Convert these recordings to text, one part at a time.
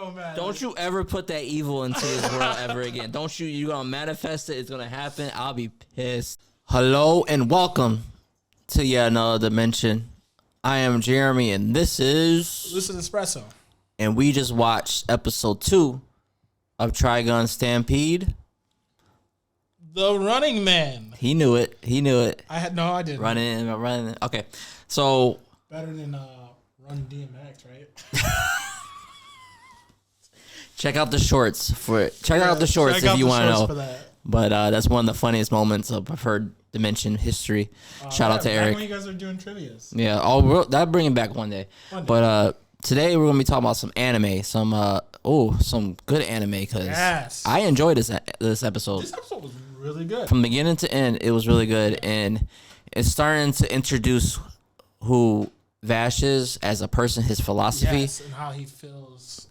so mad. Don't you ever put that evil into this world ever again. Don't you? You're going to manifest it. It's going to happen. I'll be pissed. Hello and welcome to yet another dimension. I am Jeremy and this is Espresso. And we just watched episode 2 of Trigun Stampede. The Running Man. He knew it. I didn't. Running. Okay. So. Better than Run DMX, right? Check out the shorts if you want to know. But that's one of the funniest moments of Preferred Dimension history. Shout out to Eric. When you guys are doing trivias. Yeah, that bring it back one day. But today we're gonna be talking about some anime, some good anime because I enjoyed this episode. This episode was really good. From beginning to end, it was really good, and it's starting to introduce who Vash is as a person, his philosophy, and how he feels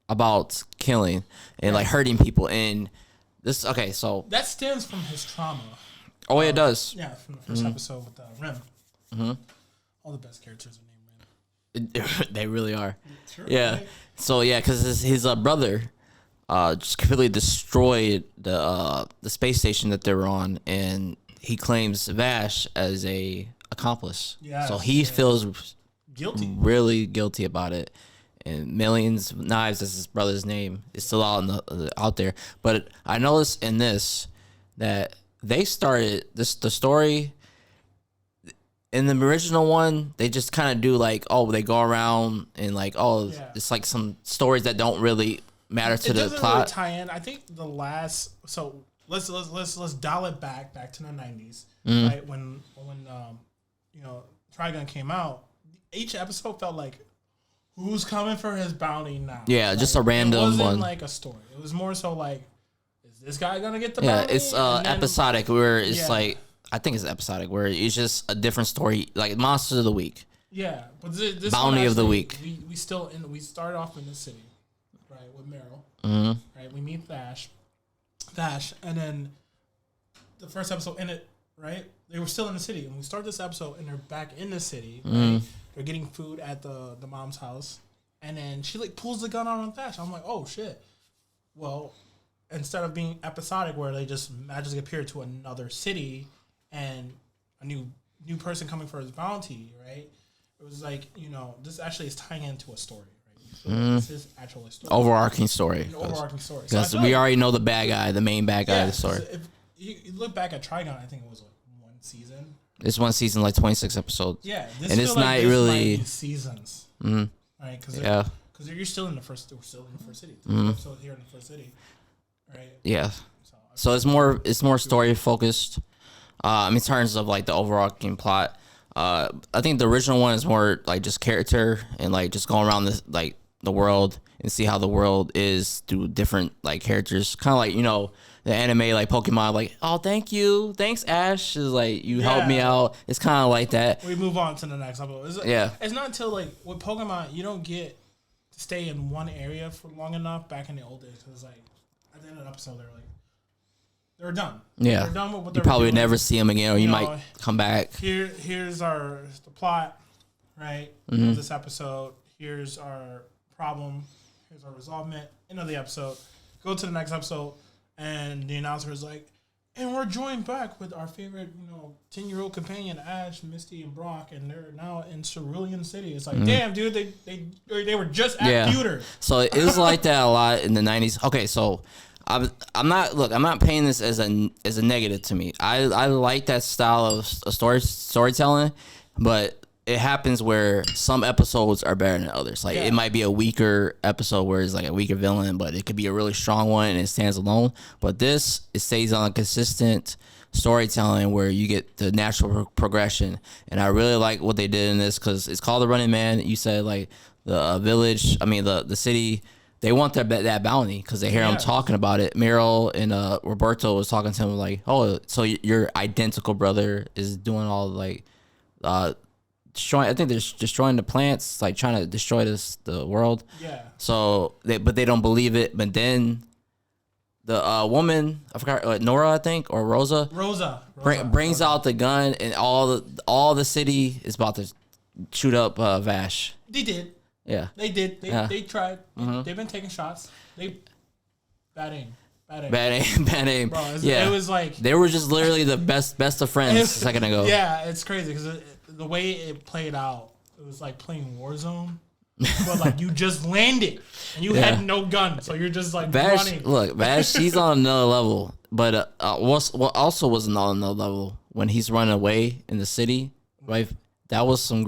about killing and like hurting people. And this, so that stems from his trauma. Oh, it does. Yeah, from the first episode with Rim. Mm-hmm. All the best characters are named Rim. They really are. True, yeah. Right? So yeah, because his brother just completely destroyed the space station that they were on, and he claims Vash as a accomplice. Yeah. So he feels guilty, really guilty about it. And Millions Knives, as his brother's name, is still out there. But I noticed in this that they started the story in the original one. They just kind of do like, they go around and like, it's like some stories that don't really matter to the plot. Really tie in. I think the last. So let's dial it back to the 90s, right? When Trigun came out, each episode felt like, who's coming for his bounty now? Yeah, like, just a random one. It wasn't like a story. It was more so like, is this guy gonna get the bounty? Yeah, it's episodic where it's like, I think it's episodic where it's just a different story, like Monsters of the Week. Yeah, but this Bounty of the Week. We started off in the city, right, with Meryl. Mm-hmm. Right, we meet Vash, and then the first episode in it, right? They were still in the city, and we start this episode, and they're back in the city. Right? They're getting food at the mom's house, and then she like pulls the gun out on Vash. I'm like, oh shit. Well, instead of being episodic where they just magically appear to another city and a new person coming for his bounty, right? It was like, this actually is tying into a story, right? This is actually a story. Overarching story. Because so we already know the bad guy, the main bad guy of the story. If you look back at Trigun, I think it was like one season. It's one season, like 26 episodes. Yeah, and it's not really seasons, right? Because you're still in the first. We're still in the first city. Episode here in the first city, right? Yeah. So it's more story focused. In terms of like the overarching plot, I think the original one is more like just character and like just going around the world and see how the world is through different like characters, kind of like the anime like Pokemon, like, oh, thanks Ash, is like you helped me out. It's kind of like that. We move on to the next episode. It's not until like with Pokemon you don't get to stay in one area for long enough back in the old days, because like at the end of the episode they're done. Yeah, they're done with what you probably would never see them again, or you might come back. Here's the plot, right? Of this episode. Here's our problem. Here's our resolvement. End of the episode. Go to the next episode. And the announcer is like, and we're joined back with our favorite, 10-year-old companion, Ash, Misty, and Brock, and they're now in Cerulean City. It's like, damn, dude, they were just at Pewter. So it was like that a lot in the 90s. Okay, so I'm not painting this as a negative to me. I like that style of storytelling, but it happens where some episodes are better than others. Like it might be a weaker episode where it's like a weaker villain, but it could be a really strong one and it stands alone. But it stays on a consistent storytelling where you get the natural progression. And I really like what they did in this because it's called The Running Man. You said like the village, the city, they want that bounty because they hear him talking about it. Meryl and Roberto was talking to him like, oh, so your identical brother is doing all like destroying. I think they're destroying the plants, like trying to destroy the world. Yeah. So they don't believe it. But then the woman, I forgot, Nora, I think, or Rosa. Brings out the gun, and all the city is about to shoot up Vash. They did. Yeah. They did. They tried. They've been taking shots. They bad aim. Bad aim. Bro, it was like they were just literally the best of friends a second ago. Yeah, it's crazy because the way it played out, it was like playing Warzone. But like you just landed and you had no gun, so you're just like running. Look, Bash, she's on another level. But what also was on another level when he's running away in the city, right? That was a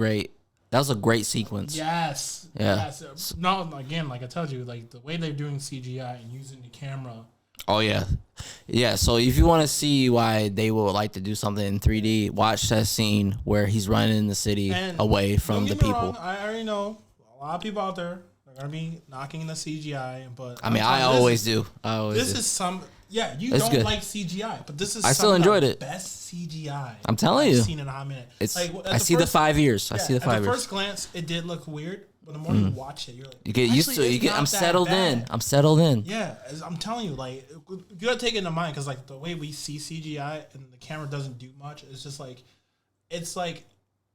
great sequence. Yes. Yeah. Yes. No, again, like I told you, like the way they're doing CGI and using the camera. Oh yeah, yeah. So if you want to see why they would like to do something in 3D, watch that scene where he's running in the city away from the people. Wrong, I already know a lot of people out there are gonna be knocking the CGI, but I mean, I always do. This is some. Yeah, you don't like CGI, but this is I still enjoyed the it. Best CGI I'm telling you. I've seen in a hot minute. It's like, I see the 5 years. I see the 5 years. At the first glance, it did look weird, but the more you watch it, you're like, you get used to it. I'm settled in. I'm settled in. Yeah, I'm telling you, like you gotta take it into mind because like the way we see CGI and the camera doesn't do much. It's just like it's like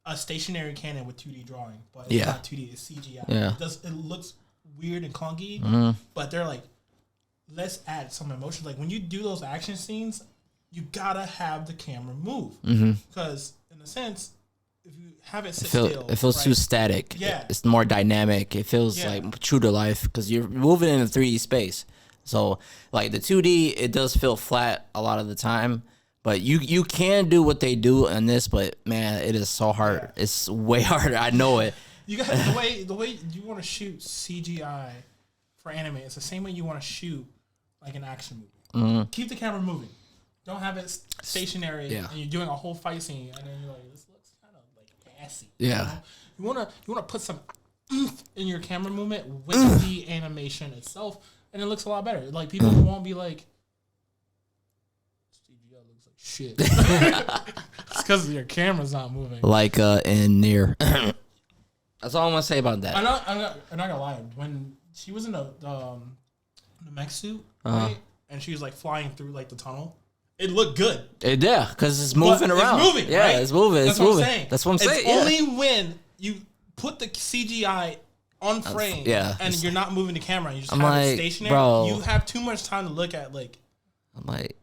a stationary cannon with 2D drawing, but it's not 2D. It's CGI. Yeah, it looks weird and clunky, but they're like, let's add some emotion. Like when you do those action scenes, you gotta have the camera move because in a sense, if you have it sit still, it feels too static. Yeah, it's more dynamic. It feels like true to life because you're moving in a 3D space. So like the 2D, it does feel flat a lot of the time. But you can do what they do in this, but man, it is so hard. Yeah. It's way harder. I know it. You got the way you want to shoot CGI for anime. It's the same way you want to shoot like an action movie. Keep the camera moving. Don't have it stationary. And you're doing a whole fight scene, and then you're like, this looks kind of like assy. Yeah. You wanna put some oomph in your camera movement with the animation itself, and it looks a lot better. Like people won't be like, shit. It's because your camera's not moving. Like in Near. That's all I'm gonna say about that. I'm not gonna lie. When she was in the mech suit, right, and she was like flying through like the tunnel, it looked good. Because it's moving around. It's moving. Yeah, right? it's moving. That's what I'm saying. That's what I'm saying. It's only when you put the CGI on frame, and you're not moving the camera, you just have it stationary. Bro, you have too much time to look at like. I'm like.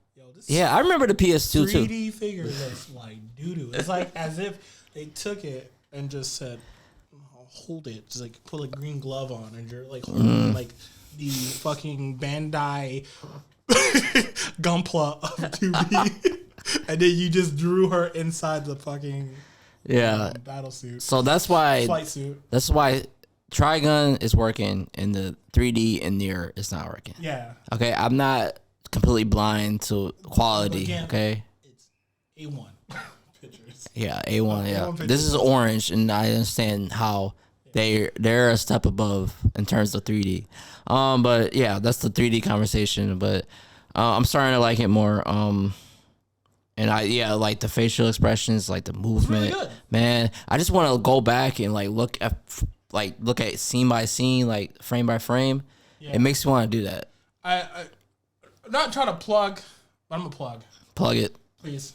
Yeah, I remember the PS2 too. 3D figure looks like doo-doo. It's like as if they took it and just said, hold it. Just like put a green glove on and you're like holding like the fucking Bandai Gunpla of 2D. And then you just drew her inside the fucking battle suit. So that's why flight suit. That's why Trigun is working and the 3D in Near is not working. Yeah. Okay, I'm not completely blind to quality. Again, okay, it's A1 pictures. Yeah, A1. Yeah, this is orange, and I understand how they're a step above in terms of 3D. But yeah, that's the 3D conversation. But I'm starting to like it more. And I like the facial expressions, like the movement. Really good. Man, I just want to go back and look at scene by scene, like frame by frame. Yeah. It makes me want to do that. I'm not trying to plug, but I'm going to plug. Plug it. Please.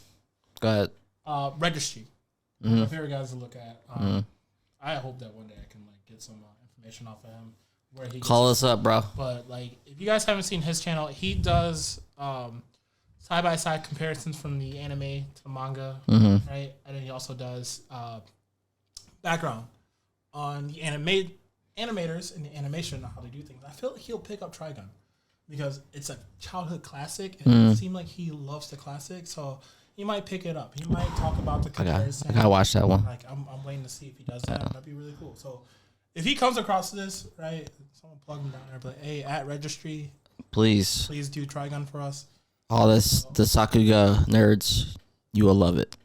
Go ahead. Registry. My favorite guys to look at. I hope that one day I can get some information off of him. Where he Call us up, bro. But if you guys haven't seen his channel, he does side-by-side comparisons from the anime to the manga, right? And then he also does background on the animators and the animation on how they do things. I feel like he'll pick up Trigun. Because it's a childhood classic, and it seemed like he loves the classic, so he might pick it up. He might talk about the comparison. I gotta watch that one. I'm waiting to see if he does that. That'd be really cool. So if he comes across this, right, someone plug him down there. But hey, at Registry, please do Trigun for us. All this, the Sakuga nerds, you will love it.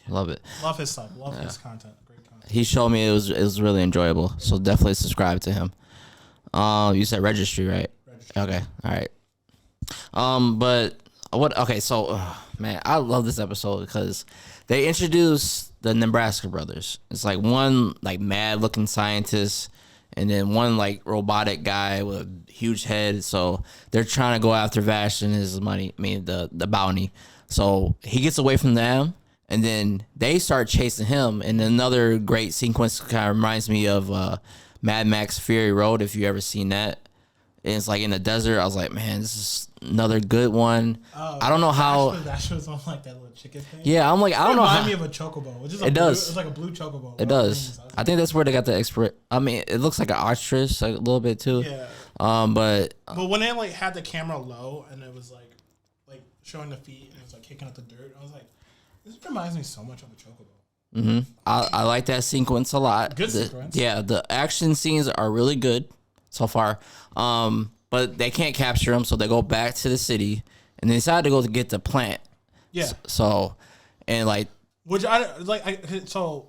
Love it. Love his stuff. Love his content. Great content. He showed me it was really enjoyable. So definitely subscribe to him. You said Registry, right? Okay, all right. But what? Okay, so man, I love this episode because they introduced the Nebraska brothers. It's like one mad looking scientist, and then one robotic guy with a huge head. So they're trying to go after Vash and his money. I mean the bounty. So he gets away from them, and then they start chasing him. And another great sequence kind of reminds me of Mad Max Fury Road, if you ever seen that. And it's like in the desert. I was like, man, this is another good one. I don't know how. That shows on like that little chicken thing. Yeah, I'm like, I don't know how. Remind me of a chocobo. Which is It does. It's like a blue chocobo. It does. I think that's where they got the expert. I mean, it looks like an ostrich like, a little bit too. Yeah. But when they like had the camera low and it was like showing the feet and it was like kicking up the dirt, I was like, this reminds me so much of a chocobo. Mm-hmm. I like that sequence a lot. Good sequence. Yeah, the action scenes are really good so far. But they can't capture them, so they go back to the city and they decide to go to get the plant. Yeah. So, and like, which I like. So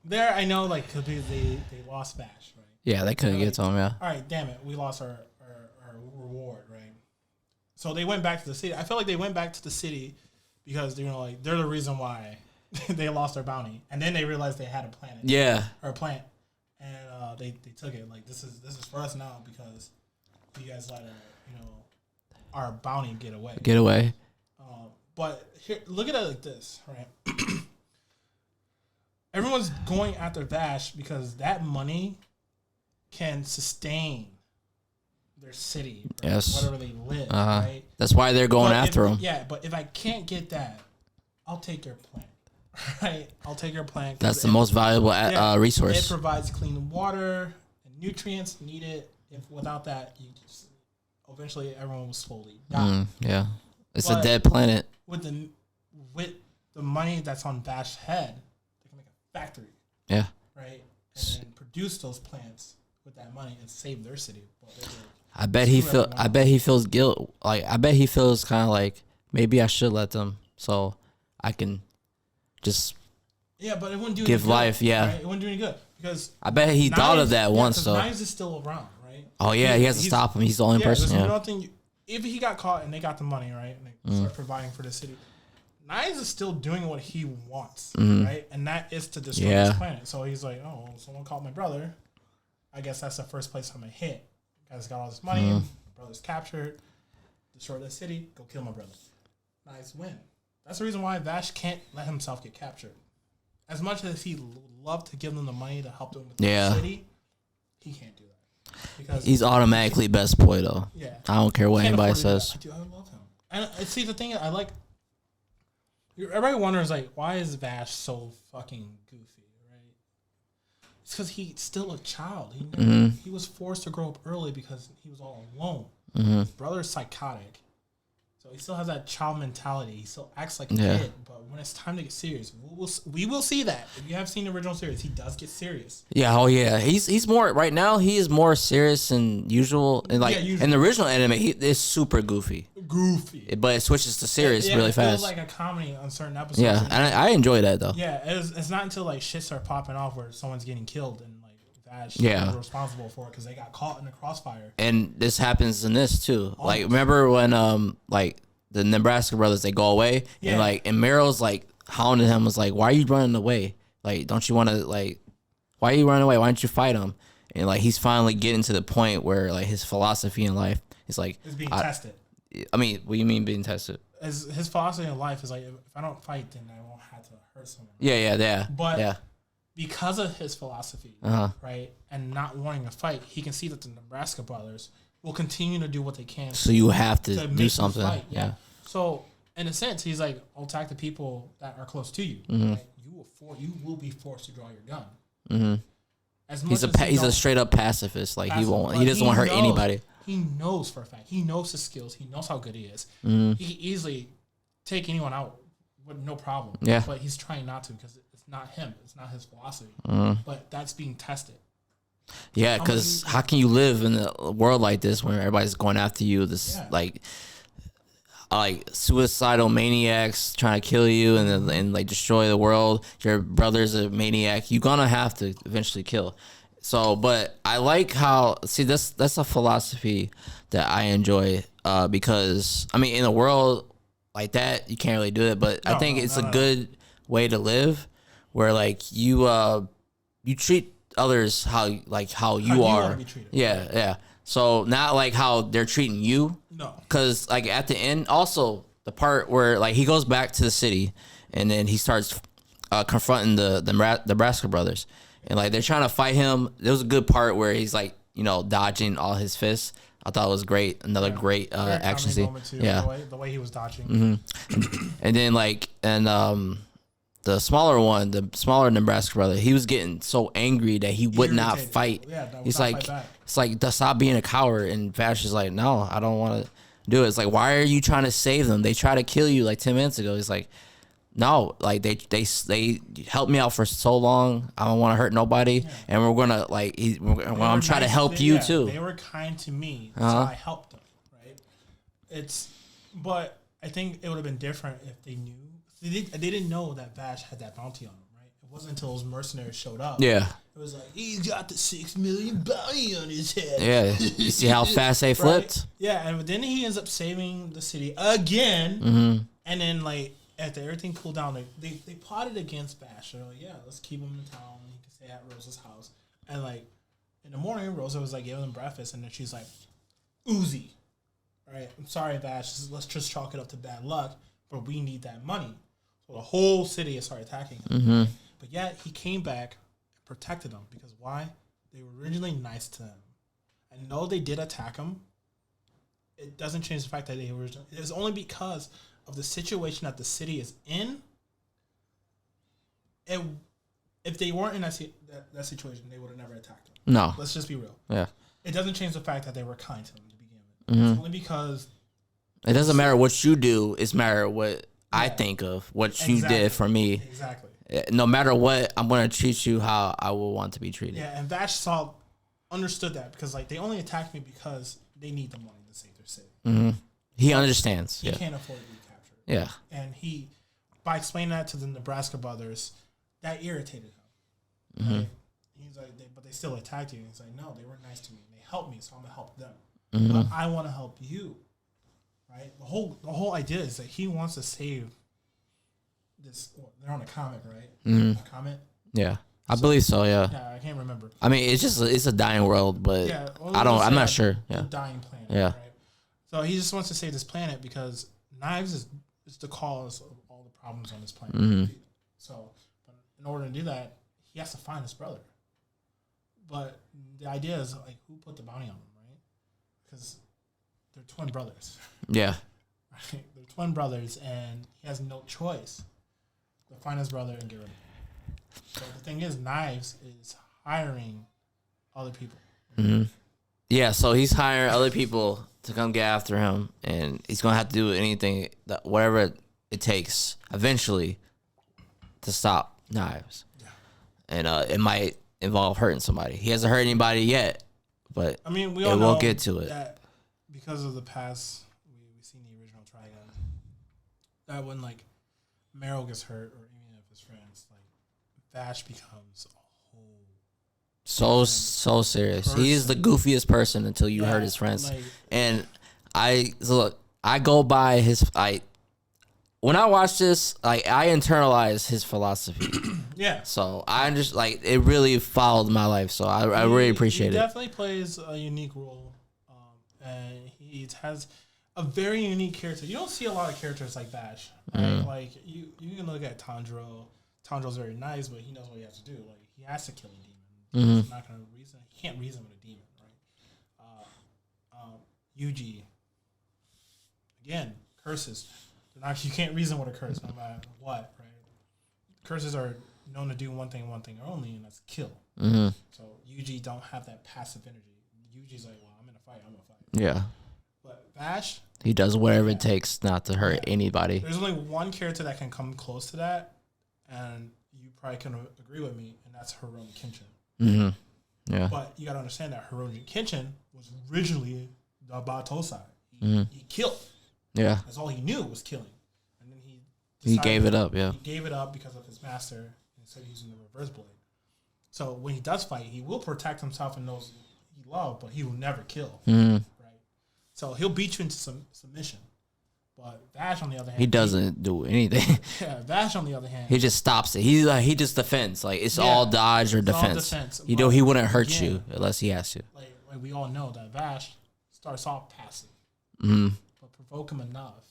there, I know like because they lost Vash, right? Yeah, they couldn't get to him. Yeah. All right, damn it, we lost our reward, right? So they went back to the city. I feel like they went back to the city because like they're the reason why they lost their bounty, and then they realized they had a planet. Yeah. Or a plant, and they took it. Like this is for us now because you guys let our bounty get away. Get away. But here, look at it like this, right? Everyone's going after Vash because that money can sustain their city, yes, whatever they live, right? That's why they're going after him. Yeah, but if I can't get that, I'll take your plant, right? I'll take your plant. That's the most valuable resource. It provides clean water and nutrients needed. If without that, eventually everyone will slowly die. Yeah, it's a dead planet. With the money that's on Vash's head, they can make a factory. Yeah. Right, and then produce those plants with that money and save their city. I bet he feels guilt. Like I bet he feels kind of like maybe I should let them so I can just but it wouldn't do give any good, life. Yeah, right? It wouldn't do any good because I bet he thought of that once. So Knives is still around, right? Oh yeah, he has to stop him. He's the only person. Yeah. Nothing. If he got caught and they got the money, right, and they start providing for the city, Knives is still doing what he wants, right, and that is to destroy this planet. So he's like, oh, someone caught my brother. I guess that's the first place I'm gonna hit. Guys got all this money. My brother's captured. Destroy the city. Go kill my brother. Nice win. That's the reason why Vash can't let himself get captured. As much as he loved to give them the money to help them with the city, he can't do that because he's automatically best boy though. Yeah, I don't care what anybody says. I love him. And see, the thing I like. Everybody wonders like, why is Vash so fucking goofy? It's because he's still a child. He was forced to grow up early because he was all alone. His brother's psychotic. So he still has that child mentality. He still acts like a kid. But when it's time to get serious, we will see that. If you have seen the original series, he does get serious. Yeah, oh yeah. He's more, right now, he is more serious than usual. And like, in the original anime, he is super goofy. But it switches to serious really fast. It feels like a comedy on certain episodes. Yeah, and I enjoy that though. Yeah, it's not until like shit start popping off where someone's getting killed and like Vash is responsible for it because they got caught in the crossfire. And this happens in this too. Like remember when like the Nebraska brothers, they go away and Meryl's like hounding him, was like, why are you running away? Like, don't you want to like, why are you running away? Why don't you fight him? And like he's finally getting to the point where like his philosophy in life is like it's being tested. I mean, what do you mean being tested? As his philosophy in life is like, if I don't fight, then I won't have to hurt someone. Yeah. But because of his philosophy, right, and not wanting to fight, he can see that the Nebraska brothers will continue to do what they can. So you have to do something. Fight. Yeah. So in a sense, he's like, I'll attack the people that are close to you. Right? You will be forced to draw your gun. As much he's a straight up pacifist. Like he doesn't want to hurt anybody. He knows for a fact. He knows his skills. He knows how good he is. He can easily take anyone out with no problem. Yeah. But he's trying not to because it's not him. It's not his philosophy. But that's being tested. Yeah, because how can you live in a world like this when everybody's going after you? This like suicidal maniacs trying to kill you and like destroy the world. Your brother's a maniac. You're gonna have to eventually kill. So, but I like how that's a philosophy that I enjoy because I mean in a world like that you can't really do it, but I think it's a good way to live where like you treat others how you are. Yeah. So not like how they're treating you. No. Because like at the end, also the part where like he goes back to the city and then he starts confronting the Nebraska brothers. and like they're trying to fight him. There was a good part where he's like, dodging all his fists. I thought it was great. Another great action scene. Yeah, the way he was dodging. And then the smaller Nebraska brother, he was getting so angry that he would not fight. Yeah, he's like, it's like, stop being a coward. And Vash is like, no, I don't want to do it. It's like, why are you trying to save them? They tried to kill you like 10 minutes ago. He's like, no, like they helped me out for so long. I don't want to hurt nobody, and we're gonna I'm trying to help you too. They were kind to me, so I helped them. Right? But I think it would have been different if they knew. They didn't know that Vash had that bounty on him. Right? It wasn't until those mercenaries showed up. Yeah. It was like, he's got the $6 million bounty on his head. Yeah. You see how fast they flipped? Right? Yeah, and then he ends up saving the city again, and then after everything cooled down, they plotted against Bash. They're like, yeah, let's keep him in town. He can stay at Rosa's house. And in the morning, Rosa was giving them breakfast, and then she's like, Uzi. All right, I'm sorry, Bash. Let's just chalk it up to bad luck, but we need that money. So the whole city started attacking him. But yet he came back and protected them because why? They were originally nice to him. And though they did attack him, it doesn't change the fact that they were. It was only because of the situation that the city is in. If they weren't in that situation, they would have never attacked him. No. Let's just be real. Yeah. It doesn't change the fact that they were kind to him to begin with. It's only because... It doesn't matter what you do. It's matter what I think of, what you did for me. Exactly. No matter what, I'm going to treat you how I will want to be treated. Yeah, and Vash understood that because they only attacked me because they need the money to save their city. He understands. He can't afford to be captured. Yeah. And by explaining that to the Nebraska brothers, that irritated him. Right? He's like, but they still attacked you. And he's like, no, they were nice to me. They helped me, so I'm gonna help them. But I want to help you. Right? The whole idea is that he wants to save this. They're on a comic, right? A comic. Yeah. I believe so. Yeah. Yeah, I can't remember. I mean, it's a dying world, but I'm not sure. Yeah. A dying planet. Yeah. Right? So he just wants to save this planet because knives is the cause of all the problems on this planet. So, but in order to do that, he has to find his brother. But the idea is who put the bounty on him, right? Because they're twin brothers. Yeah. Right? They're twin brothers, and he has no choice to find his brother and get rid of him. So the thing is, Knives is hiring other people. Yeah, so he's hiring other people to come get after him, and he's gonna have to do anything, whatever it takes, eventually, to stop Knives. Yeah. And it might involve hurting somebody. He hasn't hurt anybody yet, but I mean, we all know will get to it. That because of the past, we've seen the original Trigun. That when Meryl gets hurt, or any of his friends, Vash becomes a whole so serious. Person. He is the goofiest person until you hurt his friends. And I go by his when I watch this, I internalize his philosophy. Yeah. So I just it really followed my life. So I really appreciate it. He definitely plays a unique role, and he has a very unique character. You don't see a lot of characters like Vash. Right? You can look at Tanjiro. Tanjiro's very nice, but he knows what he has to do. He has to kill a demon. He's not going to reason. He can't reason with a demon, right? Yuji, again, curses. You can't reason with a curse, no matter what, right? Curses are known to do one thing only, and that's kill. So Yuji don't have that passive energy. Yuji's like, well, I'm in a fight. I'm going to fight. Yeah. But Vash, he does whatever it takes not to hurt anybody. There's only one character that can come close to that. And you probably can agree with me, and that's Hiromi Kenshin. Yeah. But you got to understand that Hiromi Kenshin was originally the Batosai. He killed. Yeah. That's all he knew was killing. And then he gave it up, yeah. He gave it up because of his master instead of using the reverse blade. So when he does fight, he will protect himself and those he loves, but he will never kill. Right? So he'll beat you into submission. But Vash, on the other hand, he doesn't do anything. Yeah, Vash, on the other hand, he just stops it. He just defends. It's all dodge or defense. He wouldn't hurt you unless he has to. Like we all know that Vash starts off passive, but provoke him enough,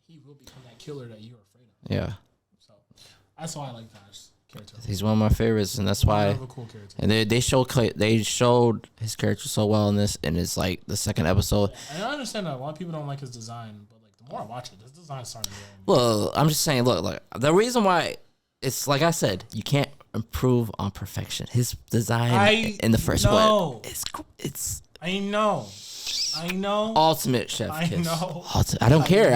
he will become that killer that you're afraid of. Yeah. So that's why I like Vash's character. He's one of my favorites, and that's why. Of a cool character. And they showed his character so well in this, and it's like the second episode. And I understand that a lot of people don't like his design, but like the more I watch it, his design is starting to. Well, I'm just saying. Look, the reason why it's like I said, you can't improve on perfection. His design in the first one, it's. I know. Ultimate chef kiss. Know. I don't care.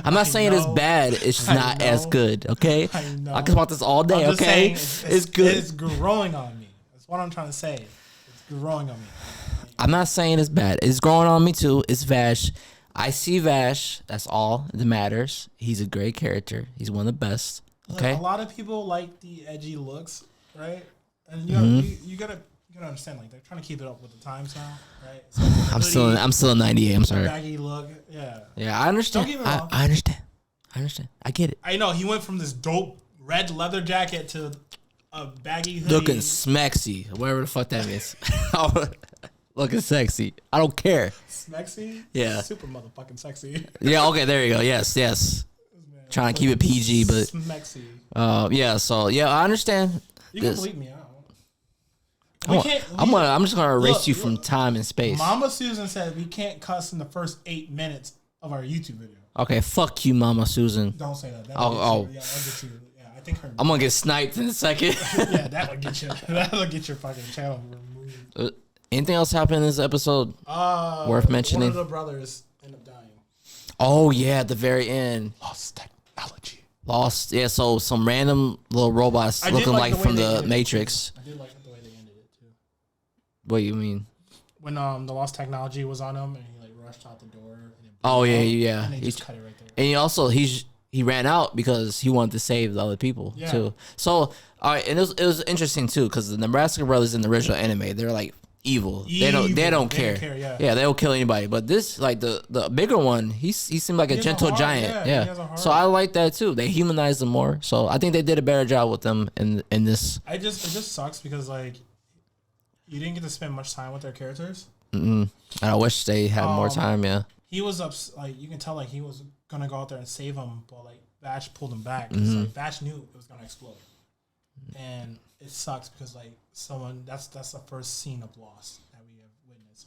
I'm not saying it's bad. It's just not as good. Okay. I can watch this all day. Okay. It's good. It's growing on me. That's what I'm trying to say. It's growing on me. I'm not saying it's bad. It's growing on me too. It's Vash. I see Vash. That's all that matters. He's a great character. He's one of the best. Okay. Look, a lot of people like the edgy looks, right? And you gotta understand, like they're trying to keep it up with the times now, right? So I'm still in 98. I'm sorry. Baggy look, yeah. Yeah, I understand. Don't get me wrong. I understand. I get it. I know he went from this dope red leather jacket to a baggy hoodie. Looking smexy, whatever the fuck that means. Looking sexy. I don't care. Smexy? Yeah. Super motherfucking sexy. Yeah. Okay. There you go. Yes. Man, trying to keep it PG, but smexy. Yeah. So yeah, I understand. You can bleep me out. I'm just gonna erase you from time and space. Mama Susan said we can't cuss in the first 8 minutes of our YouTube video. Okay, fuck you, Mama Susan. Don't say that. Oh. Yeah, that'll get you. Yeah, I think her. I'm gonna get sniped in a second. Yeah, that'll get you. That'll get your fucking channel removed. Anything else happened in this episode worth mentioning? One of the brothers ended up dying. Oh yeah, at the very end. Lost technology. Yeah. So some random little robots looking like from the Matrix. I did like the way they ended it too. What do you mean? When the lost technology was on him and he like rushed out the door. And yeah. And they just cut it right there. And he ran out because he wanted to save the other people too. So all right, and it was interesting too because the Nebraska brothers in the original anime, they're like evil. They don't care. Yeah, they'll kill anybody. But this, like the bigger one, he seemed like a gentle giant. Yeah. So I like that too. They humanized him more. So I think they did a better job with them in this. It just sucks because like you didn't get to spend much time with their characters. And I wish they had more time. Yeah. He was like you can tell like he was gonna go out there and save him, but like Vash pulled him back. Like Vash knew it was gonna explode, and it sucks because like that's the first scene of loss that we have witnessed.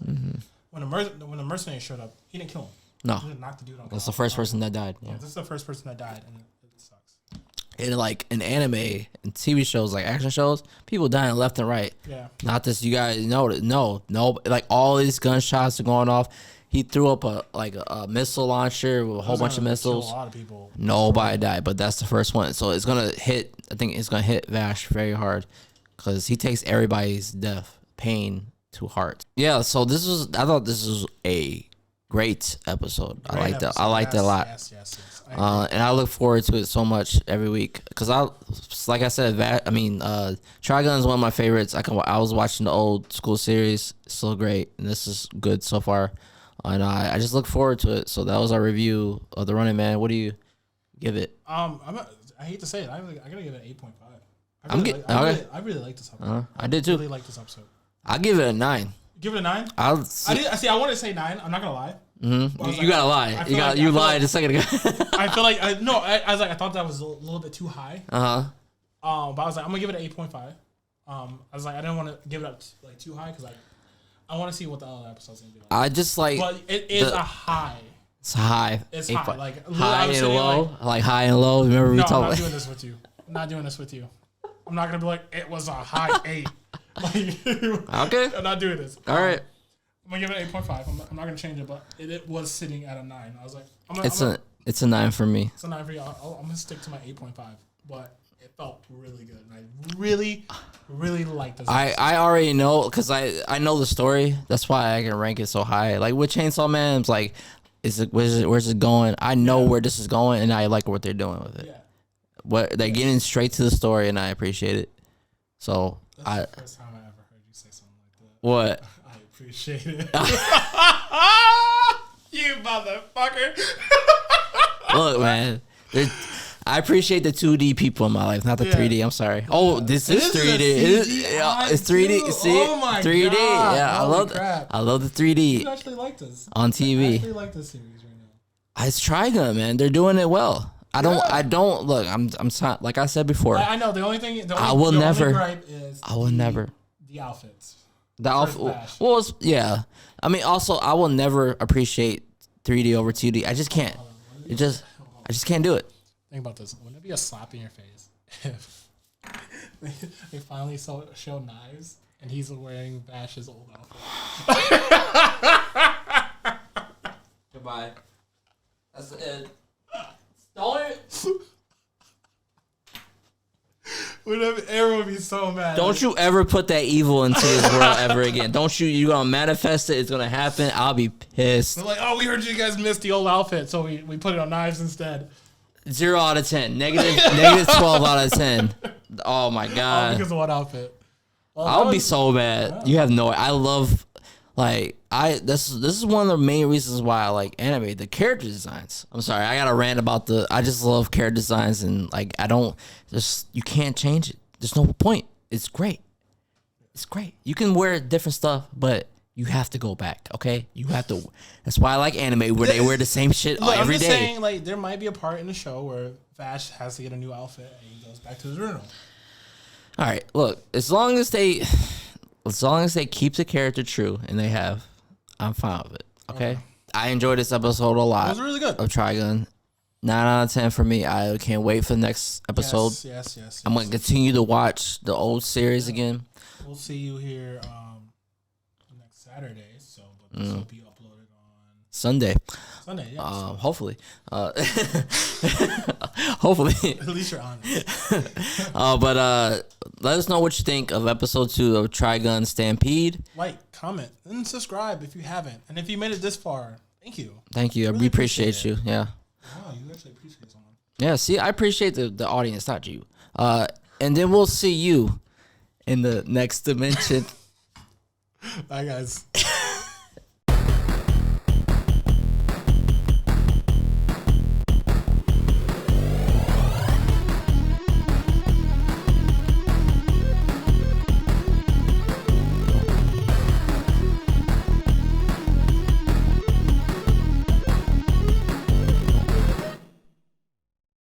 When the mercenary showed up, he didn't kill him. No, he didn't knock the dude on. That's the first person that died. Yeah, this is the first person that died, and it sucks. And like in anime and TV shows, like action shows, people dying left and right. Yeah, not this. You guys know that? No, like all these gunshots are going off. He threw up a missile launcher with a whole bunch of missiles. A lot of people. Nobody died, but that's the first one. So it's gonna hit. I think it's gonna hit Vash very hard because he takes everybody's death pain to heart. Yeah. So I thought this was a great episode. I liked it. I liked it a lot. Yes. And I look forward to it so much every week because like I said, Trigun is one of my favorites. I was watching the old school series. It's so great, and this is good so far. And I just look forward to it. So that was our review of The Running Man. What do you give it? I hate to say it. I gotta give it an 8.5. I really like this episode. I did too. I really like this episode. I'll give it a 9. Give it a 9? I wanted to say 9. I'm not gonna lie. Mm-hmm. You gotta lie. You lied a second ago. I feel like I thought that was a little bit too high. But I was like, I'm gonna give it an 8.5. I was like, I didn't want to give it up like too high because like I want to see what the other episode's gonna be like. I just like, but it is a high. It's high. It's high. Like high and low. Like high and low. Remember we talked. I'm not doing this with you. I'm not doing this with you. I'm not gonna be like it was a high 8. Okay. I'm not doing this. All right. I'm gonna give it an 8.5. I'm not gonna change it, but it was sitting at a 9. I was like, it's a 9 for me. It's a 9 for you. I'm gonna stick to my 8.5, but it felt really good, and I really, really liked this. I already know because I know the story. That's why I can rank it so high. Like with Chainsaw Man, it's like, where's it going? I know where this is going, and I like what they're doing with it. Yeah. What they're getting straight to the story, and I appreciate it. So that's the first time I ever heard you say something like that. What? I appreciate it. You motherfucker. Look, man. I appreciate the 2D people in my life, not the 3D. I'm sorry. Oh, this is 3D. It's 3D. See, oh my 3D. God. Yeah, I love the 3D. You actually like this on TV. I actually like this series right now. It's Trigun, man. They're doing it well. I don't look. I'm sorry, like I said before. I know the only thing. I will never. Gripe is I will never. The outfits. The outfit. Well, yeah. I mean, also, I will never appreciate 3D over 2D. I just can't. I just can't do it. Think about this. Wouldn't it be a slap in your face if they finally show knives and he's wearing Bash's old outfit? Goodbye. That's it. Don't. Everyone would be so mad. Don't you ever put that evil into this world ever again. Don't you? You're gonna manifest it. It's gonna happen. I'll be pissed. They're like, oh, we heard you guys missed the old outfit, so we put it on knives instead. 0 out of 10. Negative 12 out of 10. Oh my god. Because of what outfit? Well, I'll be so mad. Yeah. You have no. I love. This is one of the main reasons why I like anime, the character designs. I'm sorry, I got to rant about I just love character designs, and you can't change it. There's no point. It's great. It's great. You can wear different stuff, but you have to go back, okay? You have to. That's why I like anime, where they wear the same shit every day. I'm just saying, like, there might be a part in the show where Vash has to get a new outfit, and he goes back to his original. All right, look, as long as they keep the character true, and they have, I'm fine with it. Okay, I enjoyed this episode a lot. It was really good. Of Trigun, 9 out of 10 for me. I can't wait for the next episode. Yes. I'm gonna continue to watch the old series again. We'll see you here next Saturday. So, but this will be uploaded on Sunday. Yeah. Hopefully. Hopefully. At least you're honest. But let us know what you think of episode 2 of Trigun Stampede. Like, comment, and subscribe if you haven't. And if you made it this far, thank you. Thank you. We appreciate you. Yeah. Wow, you actually appreciate someone. Yeah, see, I appreciate the audience, not you. And then we'll see you in the next dimension. Bye, guys.